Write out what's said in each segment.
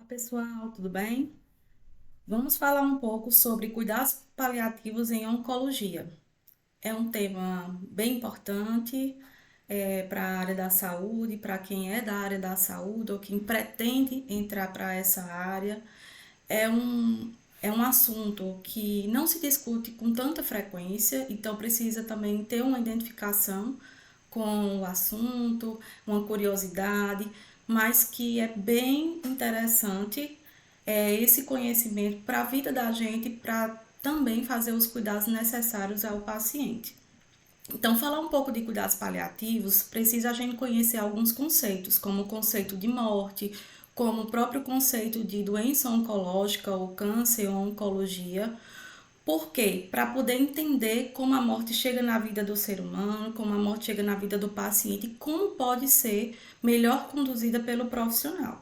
Olá, pessoal, tudo bem? Vamos falar um pouco sobre cuidados paliativos em oncologia. É um tema bem importante para a área da saúde, para quem é da área da saúde ou quem pretende entrar para essa área. É um, é um assunto que não se discute com tanta frequência, então precisa também ter uma identificação com o assunto, uma curiosidade, mas que é bem interessante esse conhecimento para a vida da gente, para também fazer os cuidados necessários ao paciente. Então, falar um pouco de cuidados paliativos, precisa a gente conhecer alguns conceitos, como o conceito de morte, como o próprio conceito de doença oncológica ou câncer ou oncologia. Por quê? Para poder entender como a morte chega na vida do ser humano, como a morte chega na vida do paciente e como pode ser melhor conduzida pelo profissional.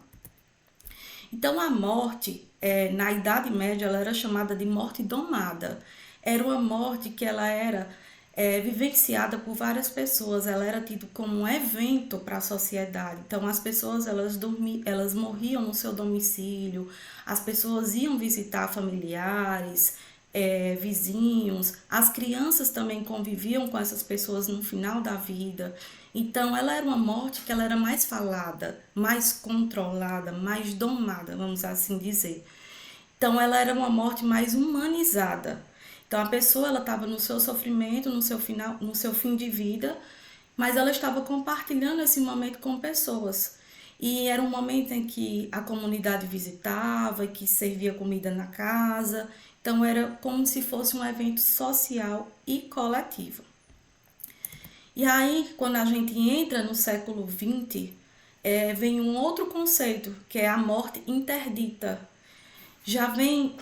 Então, a morte, na Idade Média, ela era chamada de morte domada. Era uma morte que ela era vivenciada por várias pessoas, ela era tida como um evento para a sociedade. Então, as pessoas elas morriam no seu domicílio, as pessoas iam visitar familiares, vizinhos, as crianças também conviviam com essas pessoas no final da vida. Então, ela era uma morte que ela era mais falada, mais controlada, mais domada, vamos assim dizer. Então, ela era uma morte mais humanizada. Então, a pessoa ela estava no seu sofrimento, no seu final, no seu fim de vida, mas ela estava compartilhando esse momento com pessoas. E era um momento em que a comunidade visitava, que servia comida na casa. Então, era como se fosse um evento social e coletivo. E aí, quando a gente entra no século XX, vem um outro conceito, que é a morte interdita. Já vem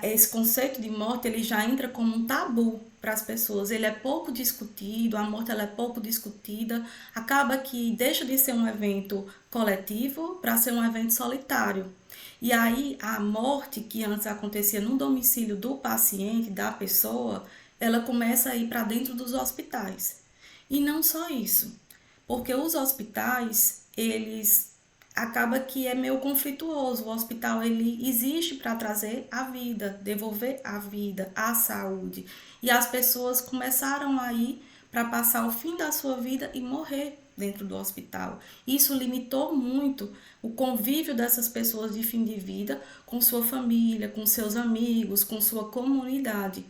esse conceito de morte, ele já entra como um tabu para as pessoas. Ele é pouco discutido, a morte ela é pouco discutida. Acaba que deixa de ser um evento coletivo para ser um evento solitário. E aí a morte que antes acontecia no domicílio do paciente, da pessoa, ela começa a ir para dentro dos hospitais. E não só isso, porque os hospitais, eles acaba que é meio conflituoso. O hospital ele existe para trazer a vida, devolver a vida, a saúde. E as pessoas começaram a ir para passar o fim da sua vida e morrer dentro do hospital. Isso limitou muito o convívio dessas pessoas de fim de vida com sua família, com seus amigos, com sua comunidade.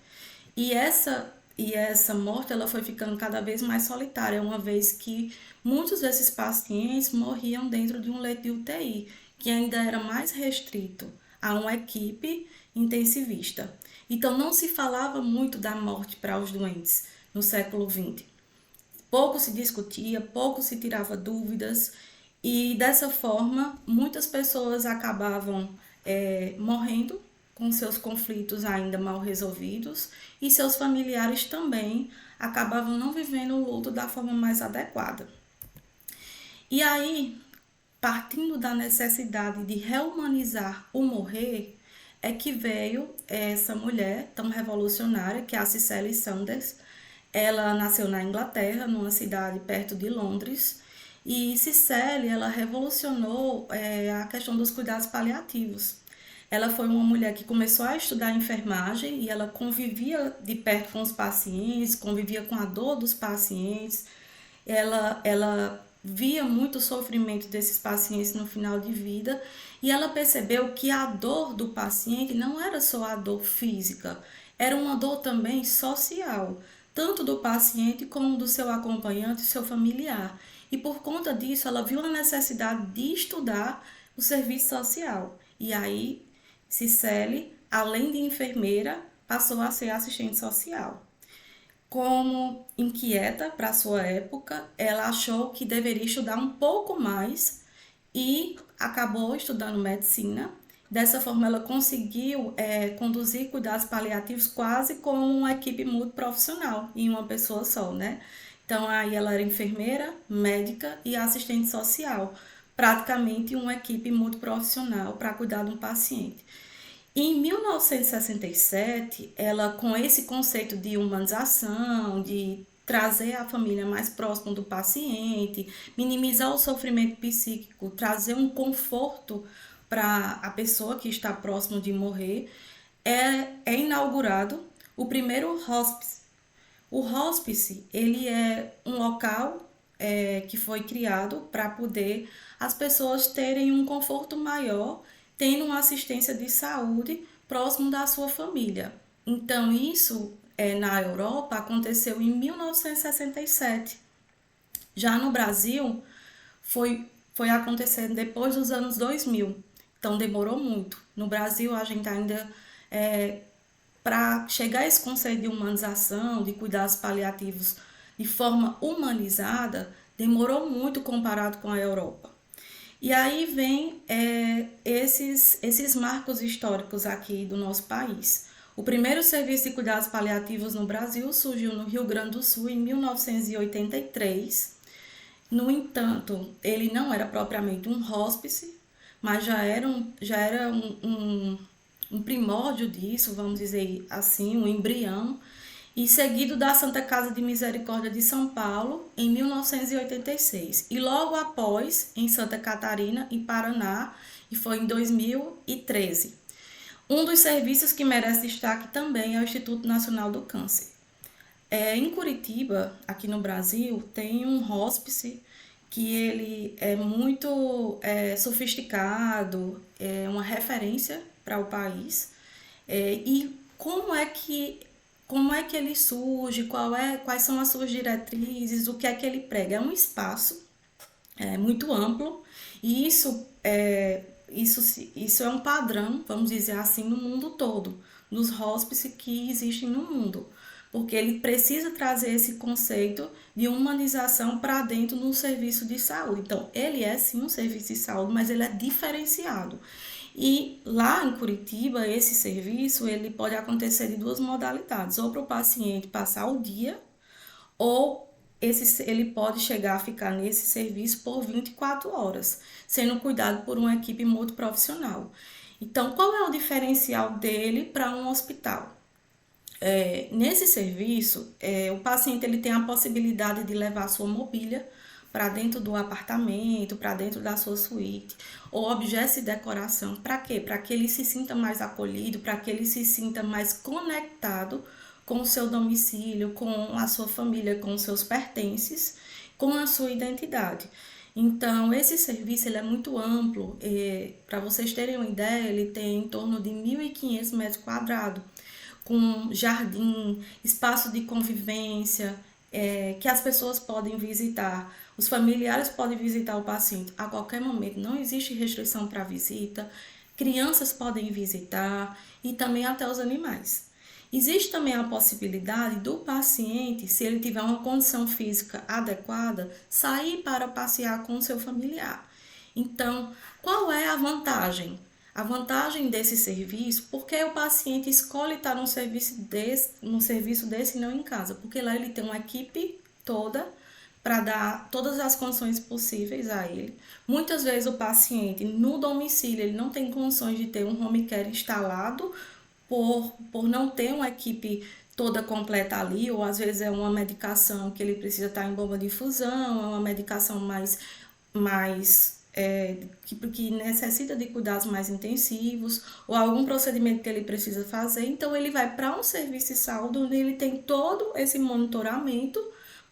E essa morte ela foi ficando cada vez mais solitária, uma vez que muitos desses pacientes morriam dentro de um leito de UTI, que ainda era mais restrito a uma equipe intensivista. Então não se falava muito da morte para os doentes no século XX. Pouco se discutia, pouco se tirava dúvidas e dessa forma muitas pessoas acabavam morrendo com seus conflitos ainda mal resolvidos e seus familiares também acabavam não vivendo o luto da forma mais adequada. E aí, partindo da necessidade de rehumanizar o morrer, é que veio essa mulher tão revolucionária, que é a Cicely Saunders. Ela nasceu na Inglaterra, numa cidade perto de Londres, e Cicely, ela revolucionou a questão dos cuidados paliativos. Ela foi uma mulher que começou a estudar enfermagem e ela convivia de perto com os pacientes, convivia com a dor dos pacientes. Ela via muito sofrimento desses pacientes no final de vida e ela percebeu que a dor do paciente não era só a dor física, era uma dor também social, tanto do paciente como do seu acompanhante e seu familiar. E por conta disso, ela viu a necessidade de estudar o serviço social. E aí, Cicely, além de enfermeira, passou a ser assistente social. Como inquieta para sua época, ela achou que deveria estudar um pouco mais e acabou estudando medicina. Dessa forma, ela conseguiu conduzir cuidados paliativos quase como uma equipe multiprofissional em uma pessoa só, né? Então, aí ela era enfermeira, médica e assistente social, praticamente uma equipe multiprofissional para cuidar de um paciente. Em 1967, ela, com esse conceito de humanização, de trazer a família mais próxima do paciente, minimizar o sofrimento psíquico, trazer um conforto para a pessoa que está próximo de morrer, é inaugurado o primeiro hospice. O hospice, ele é um local que foi criado para poder as pessoas terem um conforto maior, tendo uma assistência de saúde próximo da sua família. Então, isso na Europa aconteceu em 1967. Já no Brasil, foi acontecendo depois dos anos 2000. Então, demorou muito. No Brasil, a gente ainda para chegar a esse conceito de humanização, de cuidados paliativos de forma humanizada, demorou muito comparado com a Europa. E aí vem esses marcos históricos aqui do nosso país. O primeiro serviço de cuidados paliativos no Brasil surgiu no Rio Grande do Sul em 1983. No entanto, ele não era propriamente um hospice, mas já era um primórdio disso, vamos dizer assim, um embrião, e seguido da Santa Casa de Misericórdia de São Paulo, em 1986. E logo após, em Santa Catarina, em Paraná, e foi em 2013. Um dos serviços que merece destaque também é o Instituto Nacional do Câncer. Em Curitiba, aqui no Brasil, tem um hospice que ele é muito sofisticado, é uma referência para o país. E como é que ele surge, quais são as suas diretrizes, o que é que ele prega? É um espaço muito amplo e isso é um padrão, vamos dizer assim, no mundo todo, nos hospices que existem no mundo, porque ele precisa trazer esse conceito de humanização para dentro do serviço de saúde. Então, ele é sim um serviço de saúde, mas ele é diferenciado. E lá em Curitiba, esse serviço ele pode acontecer de duas modalidades, ou para o paciente passar o dia, ou ele pode chegar a ficar nesse serviço por 24 horas, sendo cuidado por uma equipe multiprofissional. Então, qual é o diferencial dele para um hospital? Nesse serviço, o paciente ele tem a possibilidade de levar a sua mobília para dentro do apartamento, para dentro da sua suíte, ou objetos de decoração. Para quê? Para que ele se sinta mais acolhido, para que ele se sinta mais conectado com o seu domicílio, com a sua família, com os seus pertences, com a sua identidade. Então, esse serviço ele é muito amplo. Para vocês terem uma ideia, ele tem em torno de 1.500 metros quadrados, com jardim, espaço de convivência, que as pessoas podem visitar, os familiares podem visitar o paciente a qualquer momento, não existe restrição para visita, crianças podem visitar e também até os animais. Existe também a possibilidade do paciente, se ele tiver uma condição física adequada, sair para passear com o seu familiar. Então, qual é a vantagem? A vantagem desse serviço, porque o paciente escolhe estar num serviço desse e não em casa, porque lá ele tem uma equipe toda para dar todas as condições possíveis a ele. Muitas vezes o paciente no domicílio ele não tem condições de ter um home care instalado por não ter uma equipe toda completa ali, ou às vezes é uma medicação que ele precisa estar em bomba de infusão, é uma medicação que necessita de cuidados mais intensivos, ou algum procedimento que ele precisa fazer. Então, ele vai para um serviço de saúde onde ele tem todo esse monitoramento,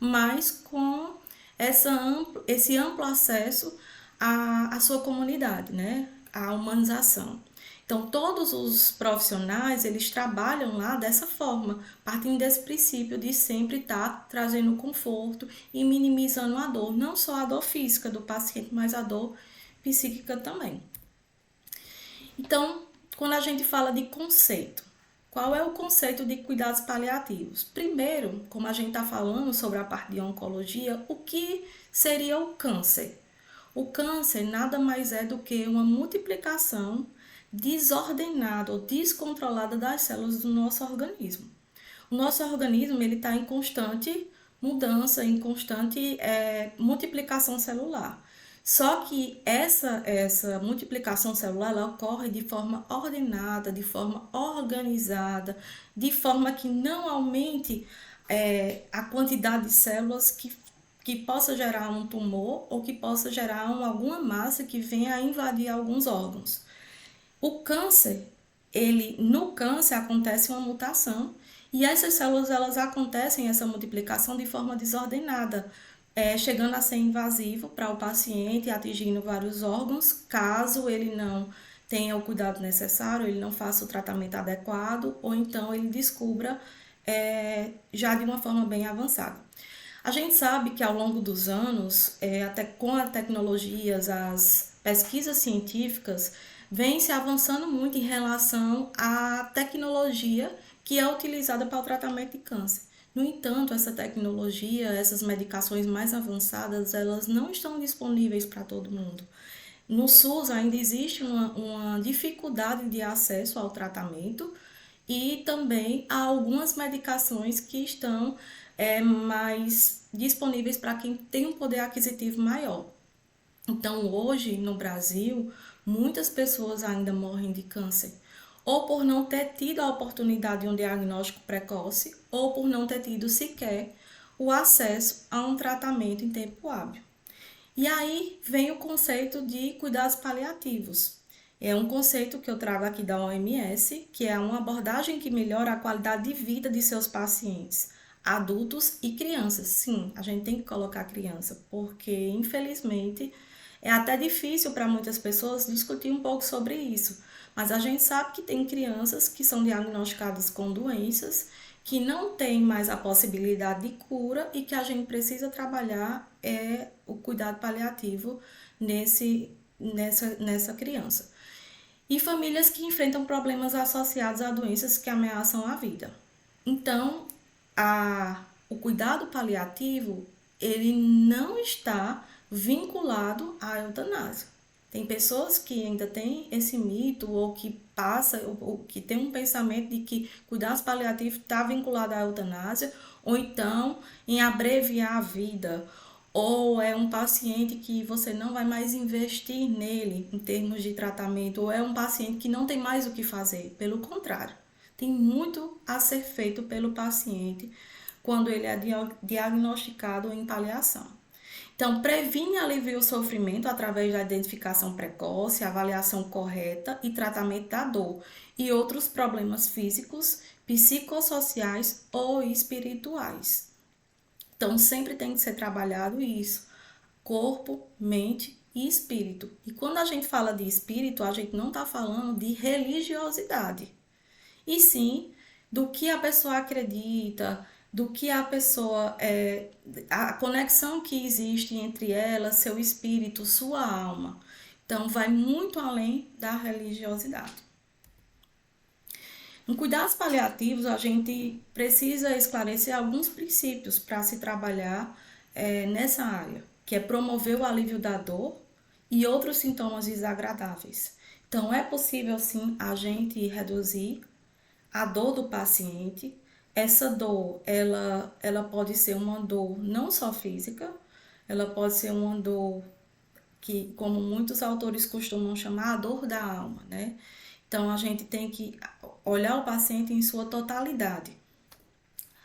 mas com esse amplo acesso à sua comunidade, né? À humanização. Então, todos os profissionais, eles trabalham lá dessa forma, partindo desse princípio de sempre estar trazendo conforto e minimizando a dor, não só a dor física do paciente, mas a dor psíquica também. Então, quando a gente fala de conceito, qual é o conceito de cuidados paliativos? Primeiro, como a gente está falando sobre a parte de oncologia, o que seria o câncer? O câncer nada mais é do que uma multiplicação desordenada ou descontrolada das células do nosso organismo. O nosso organismo ele está em constante mudança, em constante multiplicação celular. Só que essa multiplicação celular ela ocorre de forma ordenada, de forma organizada, de forma que não aumente a quantidade de células que possa gerar um tumor ou que possa gerar alguma massa que venha a invadir alguns órgãos. O câncer, no câncer acontece uma mutação e essas células elas acontecem essa multiplicação de forma desordenada, chegando a ser invasivo para o paciente, atingindo vários órgãos, caso ele não tenha o cuidado necessário, ele não faça o tratamento adequado, ou então ele descubra já de uma forma bem avançada. A gente sabe que ao longo dos anos, até com as tecnologias, as pesquisas científicas, vem se avançando muito em relação à tecnologia que é utilizada para o tratamento de câncer. No entanto, essa tecnologia, essas medicações mais avançadas, elas não estão disponíveis para todo mundo. No SUS ainda existe uma dificuldade de acesso ao tratamento e também há algumas medicações que estão mais disponíveis para quem tem um poder aquisitivo maior. Então, hoje no Brasil, muitas pessoas ainda morrem de câncer, ou por não ter tido a oportunidade de um diagnóstico precoce, ou por não ter tido sequer o acesso a um tratamento em tempo hábil. E aí vem o conceito de cuidados paliativos. É um conceito que eu trago aqui da OMS, que é uma abordagem que melhora a qualidade de vida de seus pacientes, adultos e crianças. Sim, a gente tem que colocar criança, porque infelizmente é até difícil para muitas pessoas discutir um pouco sobre isso. Mas a gente sabe que tem crianças que são diagnosticadas com doenças que não têm mais a possibilidade de cura e que a gente precisa trabalhar o cuidado paliativo nessa criança. E famílias que enfrentam problemas associados a doenças que ameaçam a vida. Então, o cuidado paliativo, ele não está vinculado à eutanásia. Tem pessoas que ainda têm esse mito ou que passa ou que tem um pensamento de que cuidados paliativos está vinculado à eutanásia ou então em abreviar a vida, ou é um paciente que você não vai mais investir nele em termos de tratamento, ou é um paciente que não tem mais o que fazer. Pelo contrário, tem muito a ser feito pelo paciente quando ele é diagnosticado em paliação. Então, previne e alivia o sofrimento através da identificação precoce, avaliação correta e tratamento da dor e outros problemas físicos, psicossociais ou espirituais. Então, sempre tem que ser trabalhado isso: corpo, mente e espírito. E quando a gente fala de espírito, a gente não está falando de religiosidade, e sim do que a pessoa acredita, do que a pessoa a conexão que existe entre ela, seu espírito, sua alma. Então, vai muito além da religiosidade. Em cuidados paliativos, a gente precisa esclarecer alguns princípios para se trabalhar nessa área, que é promover o alívio da dor e outros sintomas desagradáveis. Então, é possível sim a gente reduzir a dor do paciente. Essa dor, ela pode ser uma dor não só física, ela pode ser uma dor que, como muitos autores costumam chamar, a dor da alma, né? Então, a gente tem que olhar o paciente em sua totalidade.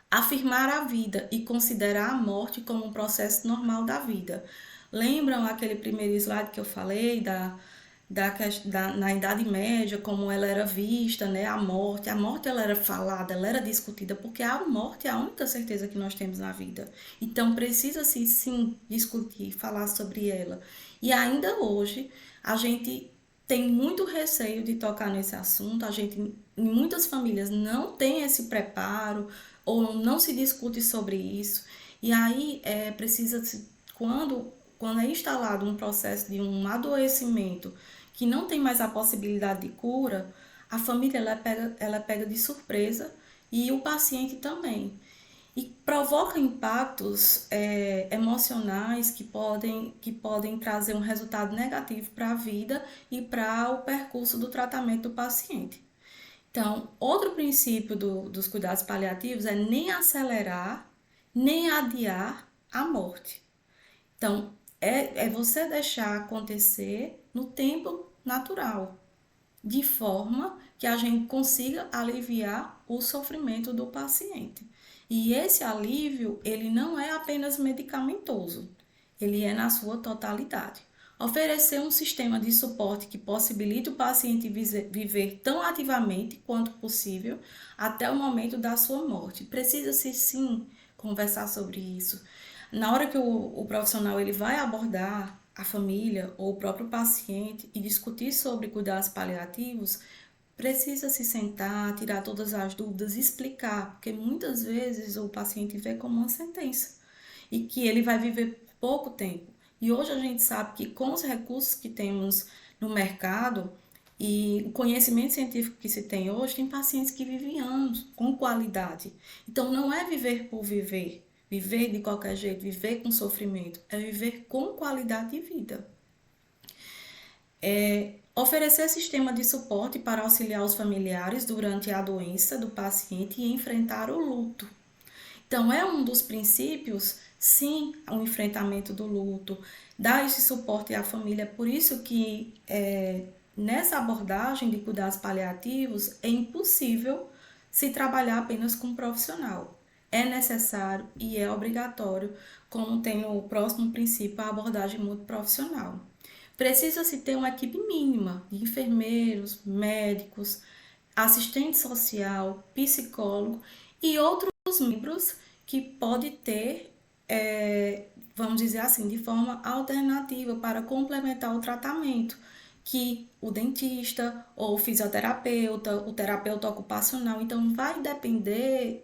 Afirmar a vida e considerar a morte como um processo normal da vida. Lembram aquele primeiro slide que eu falei na Idade Média, como ela era vista, né? A morte ela era falada, ela era discutida, porque a morte é a única certeza que nós temos na vida. Então, precisa-se sim discutir, falar sobre ela. E ainda hoje, a gente tem muito receio de tocar nesse assunto. A gente, em muitas famílias, não tem esse preparo ou não se discute sobre isso. E aí precisa, quando é instalado um processo de um adoecimento que não tem mais a possibilidade de cura, a família ela pega de surpresa e o paciente também. E provoca impactos emocionais que podem trazer um resultado negativo para a vida e para o percurso do tratamento do paciente. Então, outro princípio dos cuidados paliativos é nem acelerar, nem adiar a morte. Então, é você deixar acontecer no tempo natural, de forma que a gente consiga aliviar o sofrimento do paciente. E esse alívio, ele não é apenas medicamentoso, ele é na sua totalidade. Oferecer um sistema de suporte que possibilite o paciente viver tão ativamente quanto possível até o momento da sua morte. Precisa-se sim conversar sobre isso. Na hora que o profissional ele vai abordar a família ou o próprio paciente e discutir sobre cuidados paliativos, precisa se sentar, tirar todas as dúvidas, explicar, porque muitas vezes o paciente vê como uma sentença e que ele vai viver pouco tempo. E hoje a gente sabe que com os recursos que temos no mercado e o conhecimento científico que se tem hoje, tem pacientes que vivem anos com qualidade. Então não é viver por viver, viver de qualquer jeito, viver com sofrimento, é viver com qualidade de vida. Oferecer sistema de suporte para auxiliar os familiares durante a doença do paciente e enfrentar o luto. Então, é um dos princípios, sim, o enfrentamento do luto, dar esse suporte à família. Por isso que nessa abordagem de cuidados paliativos é impossível se trabalhar apenas com um profissional. É necessário e é obrigatório, como tem o próximo princípio, a abordagem multiprofissional. Precisa-se ter uma equipe mínima de enfermeiros, médicos, assistente social, psicólogo e outros membros que pode ter, vamos dizer assim, de forma alternativa para complementar o tratamento, que o dentista ou o fisioterapeuta, o terapeuta ocupacional. Então, vai depender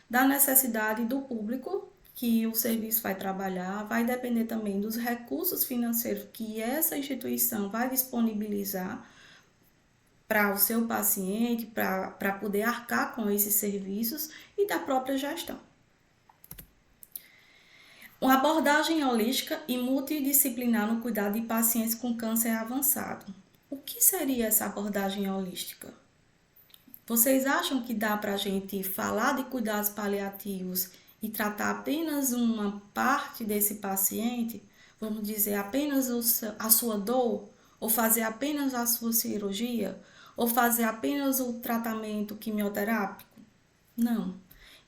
da necessidade do público que o serviço vai trabalhar, vai depender também dos recursos financeiros que essa instituição vai disponibilizar para o seu paciente, para poder arcar com esses serviços e da própria gestão. Uma abordagem holística e multidisciplinar no cuidado de pacientes com câncer avançado. O que seria essa abordagem holística? Vocês acham que dá para a gente falar de cuidados paliativos e tratar apenas uma parte desse paciente? Vamos dizer, apenas a sua dor? Ou fazer apenas a sua cirurgia? Ou fazer apenas o tratamento quimioterápico? Não.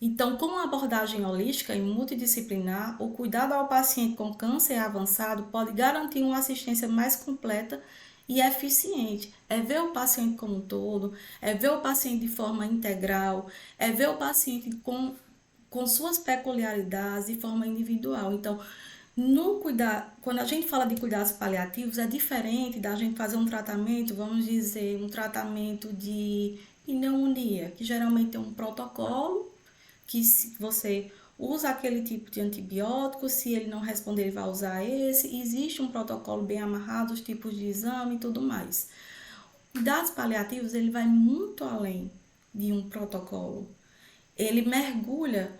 Então, com a abordagem holística e multidisciplinar, o cuidado ao paciente com câncer avançado pode garantir uma assistência mais completa e eficiente. É ver o paciente como um todo, é ver o paciente de forma integral, é ver o paciente com suas peculiaridades de forma individual. Então, quando a gente fala de cuidados paliativos, é diferente da gente fazer um tratamento, vamos dizer, um tratamento de pneumonia, que geralmente tem um protocolo que se você usa aquele tipo de antibiótico, se ele não responder, ele vai usar esse. Existe um protocolo bem amarrado, os tipos de exame e tudo mais. Cuidados paliativos, ele vai muito além de um protocolo. Ele mergulha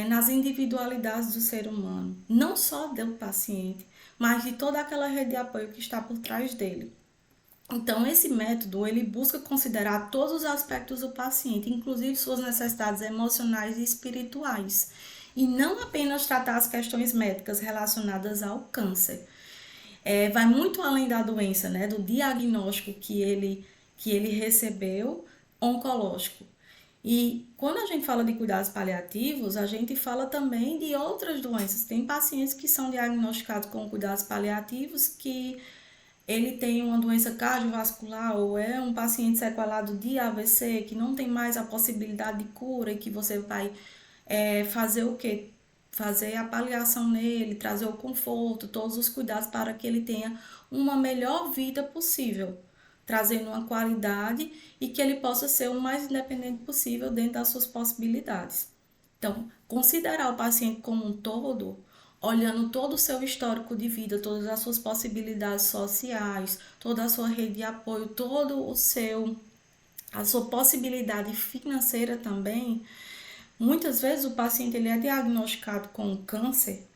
nas individualidades do ser humano, não só do paciente, mas de toda aquela rede de apoio que está por trás dele. Então, esse método, ele busca considerar todos os aspectos do paciente, inclusive suas necessidades emocionais e espirituais, e não apenas tratar as questões médicas relacionadas ao câncer. Vai muito além da doença, né, do diagnóstico que ele recebeu, oncológico. E quando a gente fala de cuidados paliativos, a gente fala também de outras doenças. Tem pacientes que são diagnosticados com cuidados paliativos que ele tem uma doença cardiovascular ou é um paciente sequelado de AVC que não tem mais a possibilidade de cura e que você vai fazer o quê? Fazer a paliação nele, trazer o conforto, todos os cuidados para que ele tenha uma melhor vida possível, trazendo uma qualidade e que ele possa ser o mais independente possível dentro das suas possibilidades. Então, considerar o paciente como um todo, olhando todo o seu histórico de vida, todas as suas possibilidades sociais, toda a sua rede de apoio, a sua possibilidade financeira também. Muitas vezes o paciente ele é diagnosticado com um câncer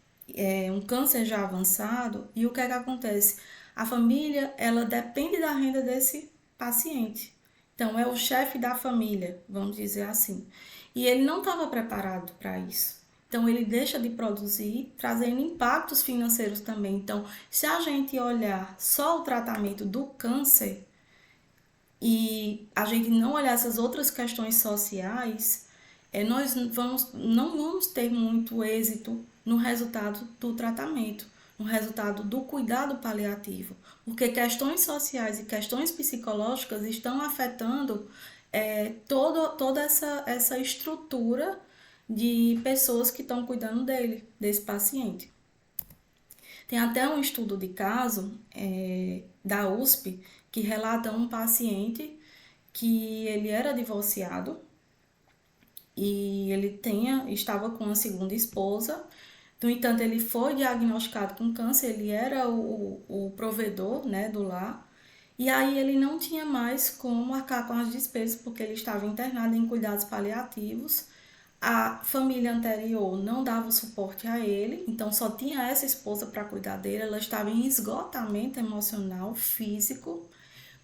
já avançado, e o que é que acontece? A família, ela depende da renda desse paciente. Então, é o chefe da família, vamos dizer assim. E ele não estava preparado para isso. Então, ele deixa de produzir, trazendo impactos financeiros também. Então, se a gente olhar só o tratamento do câncer e a gente não olhar essas outras questões sociais, nós não vamos ter muito êxito no resultado do tratamento. um resultado do cuidado paliativo, porque questões sociais e questões psicológicas estão afetando toda essa estrutura de pessoas que estão cuidando dele, desse paciente. Tem até um estudo de caso da USP que relata um paciente que ele era divorciado e ele estava com a segunda esposa. No entanto, ele foi diagnosticado com câncer, ele era o provedor, né, do lar. E aí ele não tinha mais como arcar com as despesas porque ele estava internado em cuidados paliativos. A família anterior não dava suporte a ele, então só tinha essa esposa para cuidar dele. Ela estava em esgotamento emocional, físico,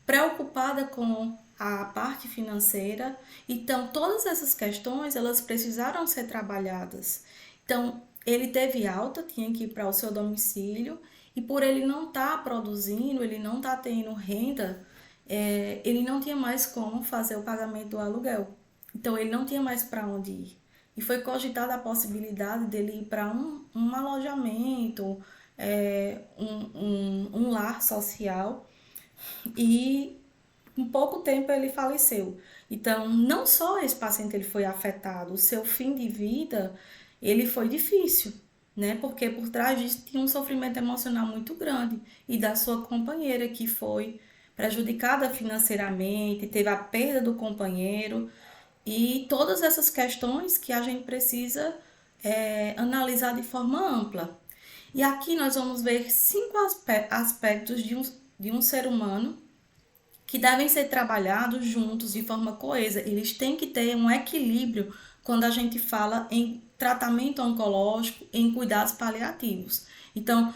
preocupada com a parte financeira. Então, todas essas questões, elas precisaram ser trabalhadas. Então, ele teve alta, tinha que ir para o seu domicílio, e por ele não estar produzindo, ele não estar tendo renda, ele não tinha mais como fazer o pagamento do aluguel. Então, ele não tinha mais para onde ir. E foi cogitada a possibilidade dele ir para um alojamento, um lar social, e em pouco tempo ele faleceu. Então, não só esse paciente ele foi afetado, o seu fim de vida ele foi difícil, né? Porque por trás disso tinha um sofrimento emocional muito grande e da sua companheira que foi prejudicada financeiramente, teve a perda do companheiro e todas essas questões que a gente precisa analisar de forma ampla. E aqui nós vamos ver 5 aspectos de um ser humano que devem ser trabalhados juntos de forma coesa. Eles têm que ter um equilíbrio quando a gente fala em tratamento oncológico, em cuidados paliativos. Então,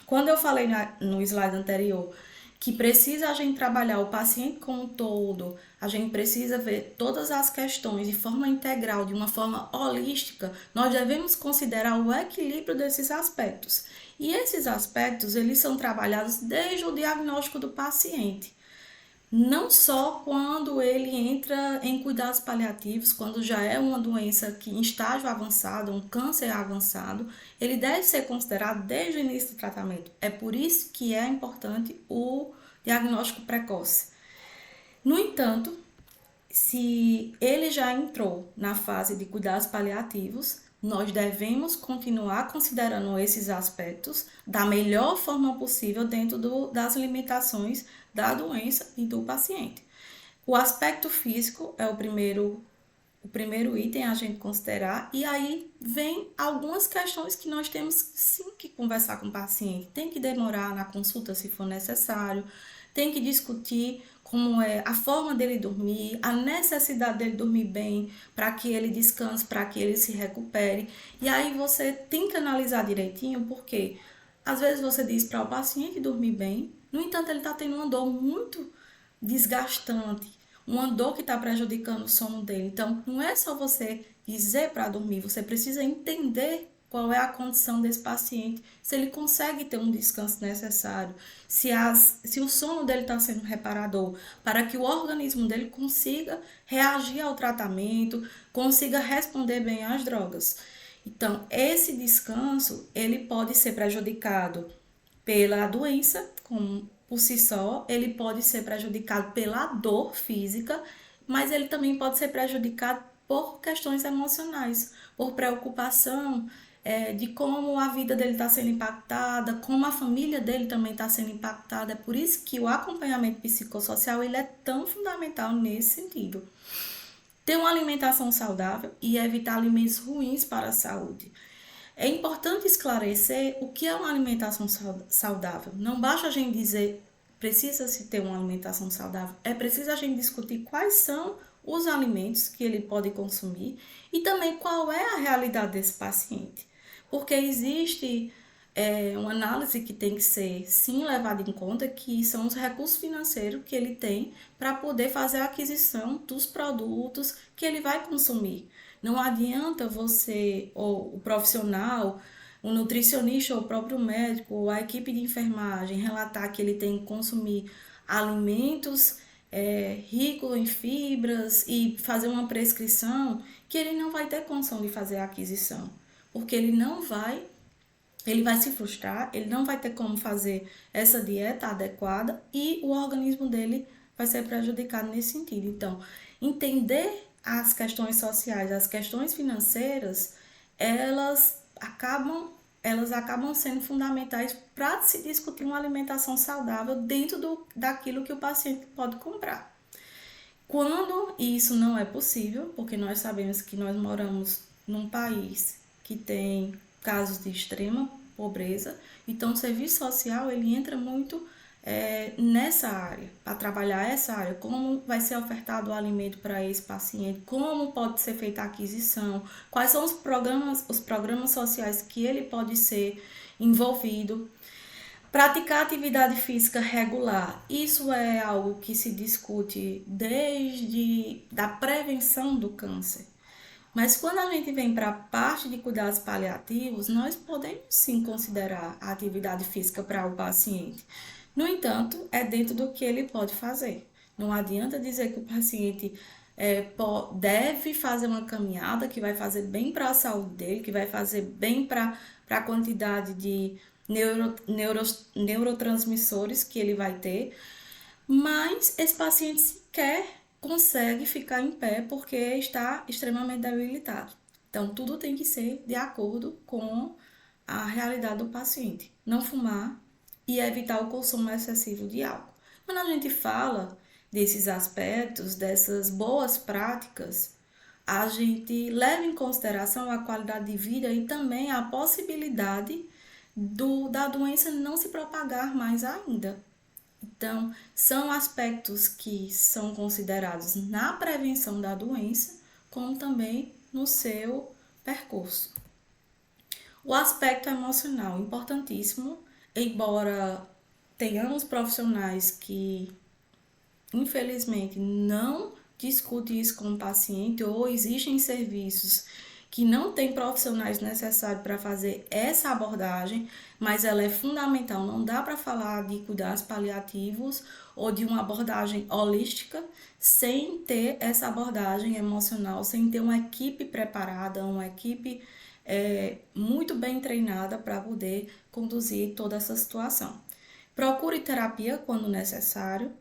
quando eu falei no slide anterior que precisa a gente trabalhar o paciente como um todo, a gente precisa ver todas as questões de forma integral, de uma forma holística, nós devemos considerar o equilíbrio desses aspectos. E esses aspectos, eles são trabalhados desde o diagnóstico do paciente. Não só quando ele entra em cuidados paliativos, quando já é uma doença que em estágio avançado, um câncer avançado, ele deve ser considerado desde o início do tratamento. É por isso que é importante o diagnóstico precoce. No entanto, se ele já entrou na fase de cuidados paliativos, nós devemos continuar considerando esses aspectos da melhor forma possível dentro das limitações da doença e do paciente. O aspecto físico é o primeiro item a gente considerar, e aí vem algumas questões que nós temos sim que conversar com o paciente. Tem que demorar na consulta se for necessário, tem que discutir como é a forma dele dormir, a necessidade dele dormir bem, para que ele descanse, para que ele se recupere. E aí você tem que analisar direitinho, porque às vezes você diz para o paciente dormir bem, no entanto ele está tendo uma dor muito desgastante, uma dor que está prejudicando o sono dele. Então, não é só você dizer para dormir, você precisa entender qual é a condição desse paciente, se ele consegue ter um descanso necessário, se o sono dele está sendo reparador, para que o organismo dele consiga reagir ao tratamento, consiga responder bem às drogas. Então, esse descanso, ele pode ser prejudicado pela doença, como por si só, ele pode ser prejudicado pela dor física, mas ele também pode ser prejudicado por questões emocionais, por preocupação de como a vida dele está sendo impactada, como a família dele também está sendo impactada. É por isso que o acompanhamento psicossocial ele é tão fundamental nesse sentido. Ter uma alimentação saudável e evitar alimentos ruins para a saúde. É importante esclarecer o que é uma alimentação saudável. Não basta a gente dizer precisa-se ter uma alimentação saudável, é preciso a gente discutir quais são os alimentos que ele pode consumir e também qual é a realidade desse paciente. Porque existe uma análise que tem que ser sim levada em conta, que são os recursos financeiros que ele tem para poder fazer a aquisição dos produtos que ele vai consumir. Não adianta você, ou o profissional, o nutricionista, ou o próprio médico, ou a equipe de enfermagem relatar que ele tem que consumir alimentos ricos em fibras e fazer uma prescrição que ele não vai ter condição de fazer a aquisição, porque ele não vai ele vai se frustrar, ele não vai ter como fazer essa dieta adequada e o organismo dele vai ser prejudicado nesse sentido. Então, entender as questões sociais, as questões financeiras, elas acabam elas acabam sendo fundamentais para se discutir uma alimentação saudável dentro daquilo que o paciente pode comprar. Quando isso não é possível, porque nós sabemos que nós moramos num país que tem casos de extrema pobreza, então o serviço social ele entra muito nessa área, para trabalhar essa área, como vai ser ofertado o alimento para esse paciente, como pode ser feita a aquisição, quais são os programas sociais que ele pode ser envolvido. Praticar atividade física regular, isso é algo que se discute desde da prevenção do câncer. Mas quando a gente vem para a parte de cuidados paliativos, nós podemos sim considerar a atividade física para o paciente. No entanto, é dentro do que ele pode fazer. Não adianta dizer que o paciente deve fazer uma caminhada que vai fazer bem para a saúde dele, que vai fazer bem para a quantidade de neurotransmissores que ele vai ter, mas esse paciente sequer consegue ficar em pé porque está extremamente debilitado. Então, tudo tem que ser de acordo com a realidade do paciente. Não fumar e evitar o consumo excessivo de álcool. Quando a gente fala desses aspectos, dessas boas práticas, a gente leva em consideração a qualidade de vida e também a possibilidade da doença não se propagar mais ainda. Então, são aspectos que são considerados na prevenção da doença, como também no seu percurso. O aspecto emocional, importantíssimo, embora tenhamos profissionais que, infelizmente, não discutem isso com o paciente, ou existem serviços que não tem profissionais necessários para fazer essa abordagem, mas ela é fundamental. Não dá para falar de cuidados paliativos ou de uma abordagem holística sem ter essa abordagem emocional, sem ter uma equipe preparada, uma equipe muito bem treinada para poder conduzir toda essa situação. Procure terapia quando necessário,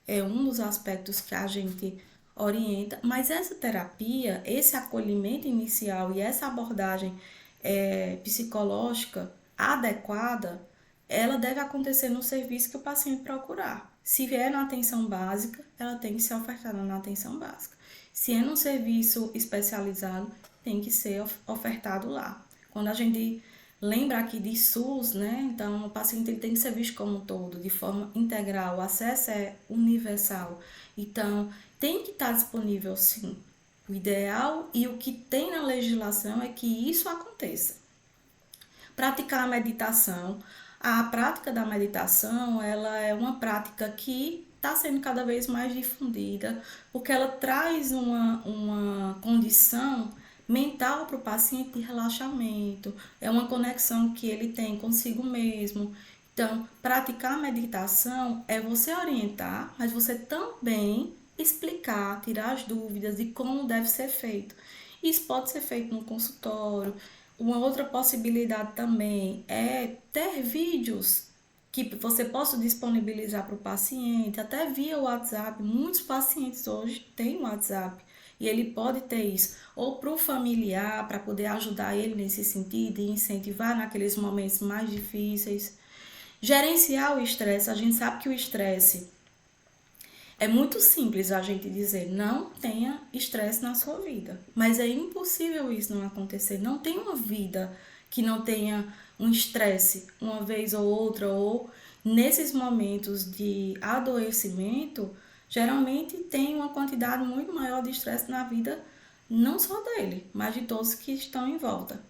é um dos aspectos que a gente orienta, mas essa terapia, esse acolhimento inicial e essa abordagem psicológica adequada, ela deve acontecer no serviço que o paciente procurar. Se vier na atenção básica, ela tem que ser ofertada na atenção básica. Se é num serviço especializado, tem que ser ofertado lá. Quando a gente lembra aqui de SUS, né? Então, o paciente ele tem que ser visto como um todo, de forma integral, o acesso é universal. Então, tem que estar disponível sim. O ideal e o que tem na legislação é que isso aconteça. Praticar a meditação. A prática da meditação, ela é uma prática que está sendo cada vez mais difundida, porque ela traz uma condição mental para o paciente de relaxamento, é uma conexão que ele tem consigo mesmo. Então, praticar a meditação é você orientar, mas você também explicar, tirar as dúvidas de como deve ser feito. Isso pode ser feito no consultório. Uma outra possibilidade também é ter vídeos que você possa disponibilizar para o paciente, até via WhatsApp. Muitos pacientes hoje têm WhatsApp e ele pode ter isso, ou para o familiar, para poder ajudar ele nesse sentido e incentivar naqueles momentos mais difíceis. Gerenciar o estresse, a gente sabe que o estresse é muito simples a gente dizer não tenha estresse na sua vida, mas é impossível isso não acontecer. Não tem uma vida que não tenha um estresse uma vez ou outra, ou nesses momentos de adoecimento, geralmente tem uma quantidade muito maior de estresse na vida, não só dele, mas de todos que estão em volta.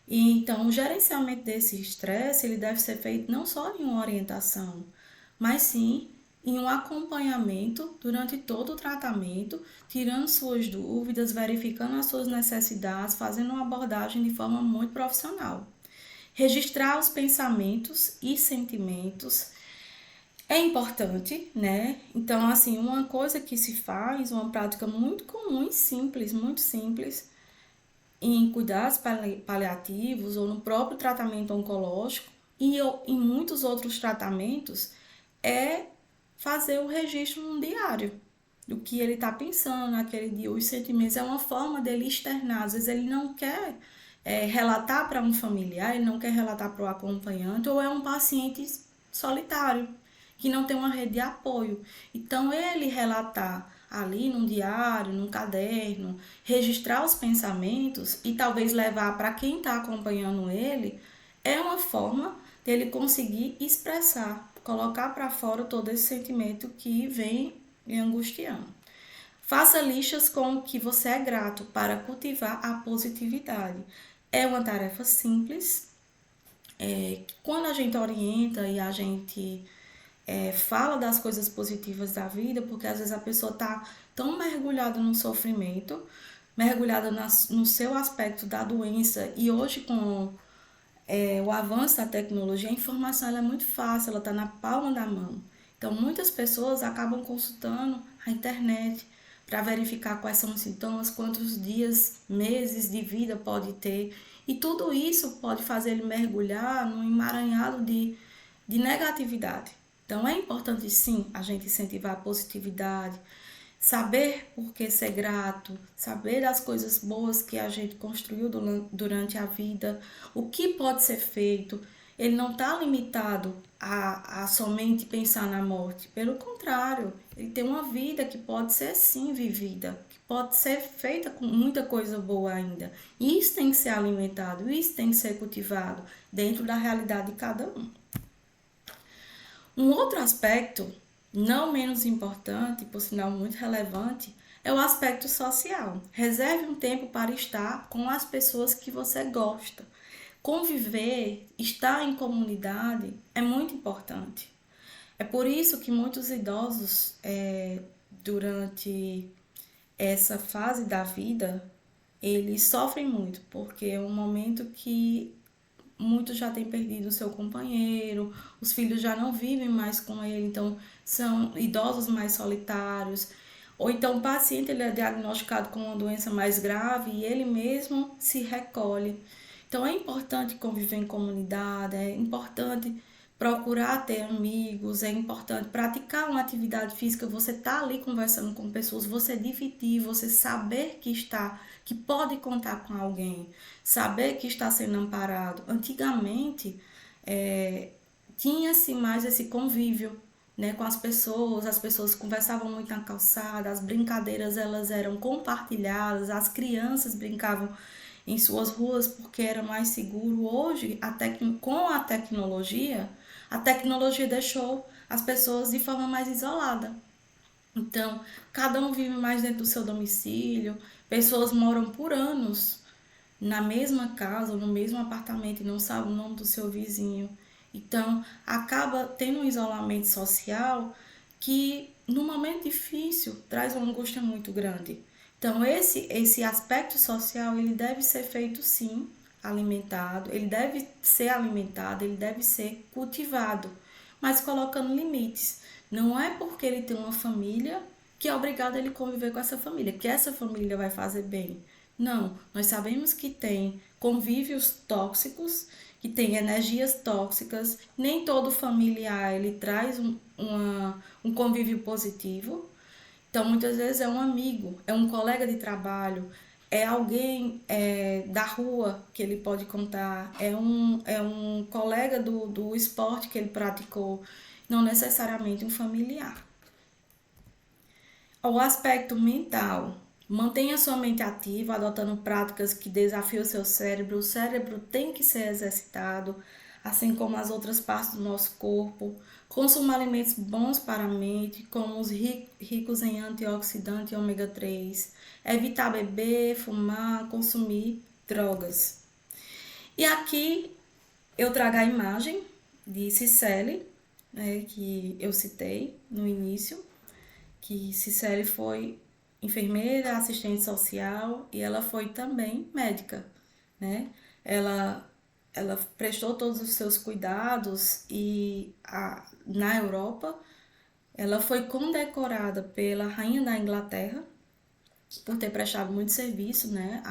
E então, o gerenciamento desse estresse, ele deve ser feito não só em uma orientação, mas sim em um acompanhamento durante todo o tratamento, tirando suas dúvidas, verificando as suas necessidades, fazendo uma abordagem de forma muito profissional. Registrar os pensamentos e sentimentos é importante, né? Então, assim, uma coisa que se faz, uma prática muito comum e simples, muito simples, em cuidados paliativos ou no próprio tratamento oncológico e em muitos outros tratamentos é fazer o registro num diário do que ele está pensando naquele dia, os sentimentos. É uma forma dele externar. Às vezes ele não quer relatar para um familiar, ele não quer relatar para o acompanhante, ou é um paciente solitário, que não tem uma rede de apoio. Então, ele relatar ali num diário, num caderno, registrar os pensamentos e talvez levar para quem está acompanhando ele, é uma forma dele conseguir expressar, colocar para fora todo esse sentimento que vem me angustiando. Faça listas com o que você é grato para cultivar a positividade. É uma tarefa simples. Quando a gente orienta e a gente fala das coisas positivas da vida, porque às vezes a pessoa está tão mergulhada no sofrimento, mergulhada no seu aspecto da doença, e hoje com o avanço da tecnologia, a informação ela é muito fácil, ela está na palma da mão. Então, muitas pessoas acabam consultando a internet para verificar quais são os sintomas, quantos dias, meses de vida pode ter. E tudo isso pode fazer ele mergulhar num emaranhado de negatividade. Então, é importante sim a gente incentivar a positividade, saber por que ser grato, saber das coisas boas que a gente construiu durante a vida, o que pode ser feito. Ele não está limitado a somente pensar na morte. Pelo contrário, ele tem uma vida que pode ser sim vivida, que pode ser feita com muita coisa boa ainda. E isso tem que ser alimentado, isso tem que ser cultivado dentro da realidade de cada um. Um outro aspecto, não menos importante, por sinal muito relevante, é o aspecto social. Reserve um tempo para estar com as pessoas que você gosta. Conviver, estar em comunidade é muito importante. É por isso que muitos idosos, durante essa fase da vida, eles sofrem muito, porque é um momento que muitos já têm perdido o seu companheiro, os filhos já não vivem mais com ele, então são idosos mais solitários. Ou então o paciente ele é diagnosticado com uma doença mais grave e ele mesmo se recolhe. Então é importante conviver em comunidade, é importante procurar ter amigos, é importante praticar uma atividade física, você tá ali conversando com pessoas, você dividir, você saber que pode contar com alguém, saber que está sendo amparado. Antigamente, tinha-se mais esse convívio, né, com as pessoas conversavam muito na calçada, as brincadeiras elas eram compartilhadas, as crianças brincavam em suas ruas porque era mais seguro. Hoje, com a tecnologia deixou as pessoas de forma mais isolada. Então, cada um vive mais dentro do seu domicílio, pessoas moram por anos na mesma casa ou no mesmo apartamento e não sabe o nome do seu vizinho. Então, acaba tendo um isolamento social que, no momento difícil, traz uma angústia muito grande. Então, esse aspecto social, ele deve ser feito sim, alimentado, ele deve ser cultivado, mas colocando limites. Não é porque ele tem uma família que é obrigado a ele conviver com essa família, que essa família vai fazer bem. Não, nós sabemos que tem convívios tóxicos, que tem energias tóxicas, nem todo familiar ele traz um convívio positivo. Então, muitas vezes é um amigo, é um colega de trabalho, é alguém da rua que ele pode contar, é um colega do esporte que ele praticou, não necessariamente um familiar. O aspecto mental. Mantenha sua mente ativa, adotando práticas que desafiam o seu cérebro. O cérebro tem que ser exercitado, assim como as outras partes do nosso corpo. Consuma alimentos bons para a mente, como os ricos em antioxidante e ômega 3. Evitar beber, fumar, consumir drogas. E aqui eu trago a imagem de Cicely, né, que eu citei no início, que Cicely foi enfermeira, assistente social e ela foi também médica, né? Ela, ela prestou todos os seus cuidados e na Europa ela foi condecorada pela Rainha da Inglaterra por ter prestado muito serviço, né,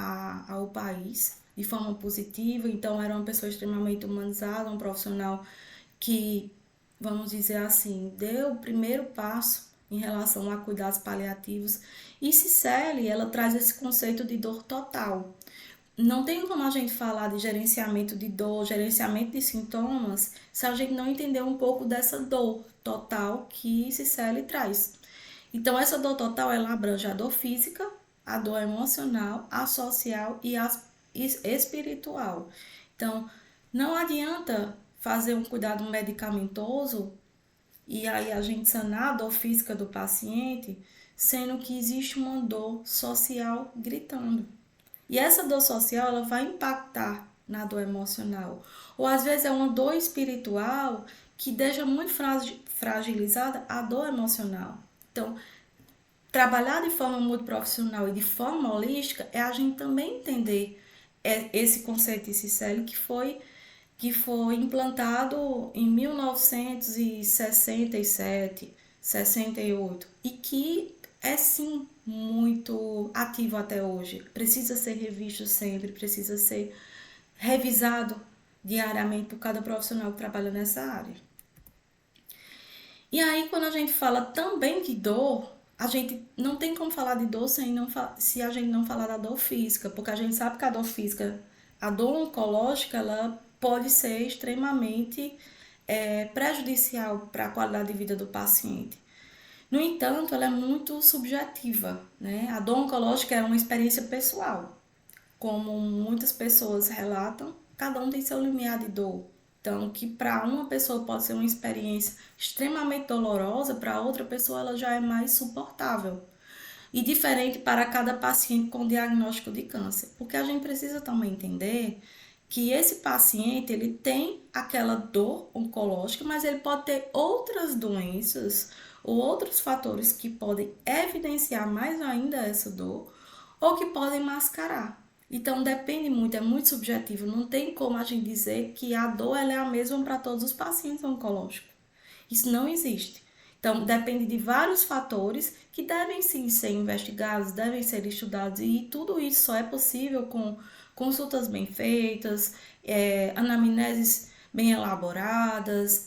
ao país de forma positiva. Então, era uma pessoa extremamente humanizada, um profissional que, vamos dizer assim, deu o primeiro passo em relação a cuidados paliativos. E Cicely, ela traz esse conceito de dor total. Não tem como a gente falar de gerenciamento de dor, gerenciamento de sintomas, se a gente não entender um pouco dessa dor total que Cicely traz. Então, essa dor total, ela abrange a dor física, a dor emocional, a social e a espiritual. Então, não adianta fazer um cuidado medicamentoso e aí a gente sanar a dor física do paciente, sendo que existe uma dor social gritando. E essa dor social, ela vai impactar na dor emocional. Ou às vezes é uma dor espiritual que deixa muito fragilizada a dor emocional. Então, trabalhar de forma muito profissional e de forma holística é a gente também entender esse conceito de Cicely que foi implantado em 1967, 68 e que é sim muito ativo até hoje. Precisa ser revisto sempre, precisa ser revisado diariamente por cada profissional que trabalha nessa área. E aí, quando a gente fala também de dor, a gente não tem como falar de dor se a gente não falar da dor física, porque a gente sabe que a dor física, a dor oncológica, ela pode ser extremamente prejudicial para a qualidade de vida do paciente. No entanto, ela é muito subjetiva, né? A dor oncológica é uma experiência pessoal. Como muitas pessoas relatam, cada um tem seu limiar de dor. Então, que para uma pessoa pode ser uma experiência extremamente dolorosa, para outra pessoa ela já é mais suportável. E diferente para cada paciente com diagnóstico de câncer. Porque a gente precisa também entender que esse paciente ele tem aquela dor oncológica, mas ele pode ter outras doenças ou outros fatores que podem evidenciar mais ainda essa dor ou que podem mascarar. Então depende muito, é muito subjetivo, não tem como a gente dizer que a dor ela é a mesma para todos os pacientes oncológicos. Isso não existe. Então depende de vários fatores que devem sim ser investigados, devem ser estudados e tudo isso só é possível com consultas bem feitas, anamneses bem elaboradas,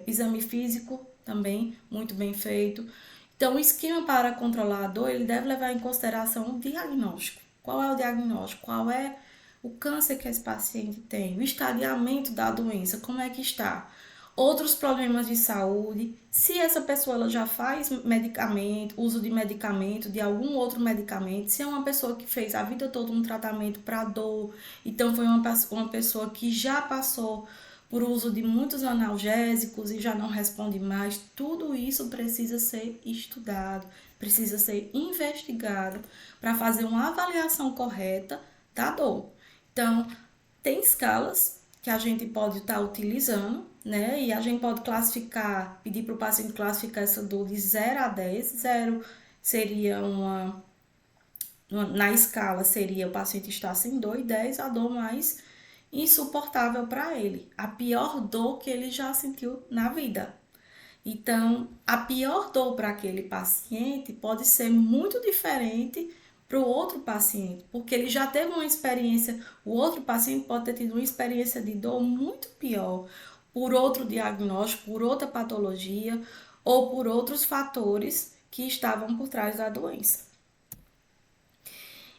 exame físico também muito bem feito. Então, o esquema para controlar a dor, ele deve levar em consideração o diagnóstico. Qual é o diagnóstico? Qual é o câncer que esse paciente tem? O estadiamento da doença, como é que está? Outros problemas de saúde, se essa pessoa ela já faz medicamento, uso de medicamento, de algum outro medicamento, se é uma pessoa que fez a vida toda um tratamento para dor, então foi uma pessoa que já passou por uso de muitos analgésicos e já não responde mais, tudo isso precisa ser estudado, precisa ser investigado para fazer uma avaliação correta da dor. Então, tem escalas que a gente pode estar utilizando, né? E a gente pode classificar, pedir para o paciente classificar essa dor de 0 a 10. 0 seria na escala seria o paciente estar sem dor e 10 a dor mais insuportável para ele, a pior dor que ele já sentiu na vida. Então, a pior dor para aquele paciente pode ser muito diferente para o outro paciente, porque ele já teve uma experiência, o outro paciente pode ter tido uma experiência de dor muito pior, por outro diagnóstico, por outra patologia ou por outros fatores que estavam por trás da doença.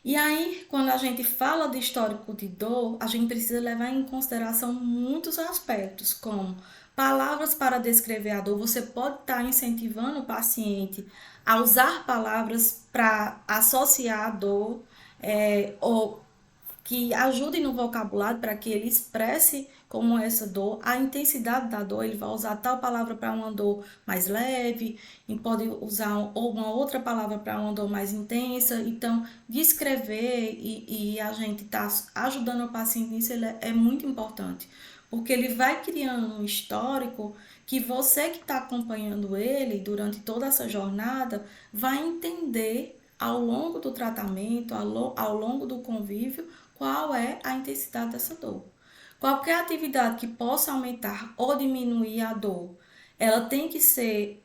E aí, quando a gente fala de histórico de dor, a gente precisa levar em consideração muitos aspectos, como palavras para descrever a dor. Você pode estar incentivando o paciente a usar palavras para associar a dor, ou que ajudem no vocabulário para que ele expresse como essa dor, a intensidade da dor, ele vai usar tal palavra para uma dor mais leve, e pode usar uma outra palavra para uma dor mais intensa. Então, descrever e a gente tá ajudando o paciente nisso é muito importante, porque ele vai criando um histórico que você que está acompanhando ele durante toda essa jornada vai entender ao longo do tratamento, ao longo do convívio, qual é a intensidade dessa dor. Qualquer atividade que possa aumentar ou diminuir a dor, ela tem que ser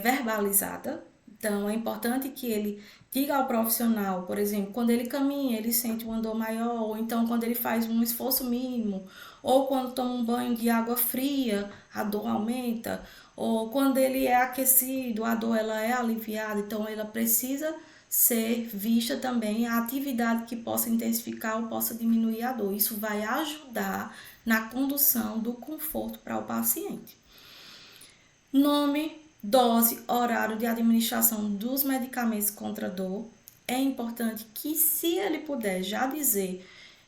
verbalizada. Então, é importante que ele diga ao profissional, por exemplo, quando ele caminha, ele sente uma dor maior, ou então quando ele faz um esforço mínimo, ou quando toma um banho de água fria, a dor aumenta, ou quando ele é aquecido, a dor ela é aliviada, então ela precisa ser vista também a atividade que possa intensificar ou possa diminuir a dor. Isso vai ajudar na condução do conforto para o paciente. Nome, dose, horário de administração dos medicamentos contra dor. É importante que, se ele puder já dizer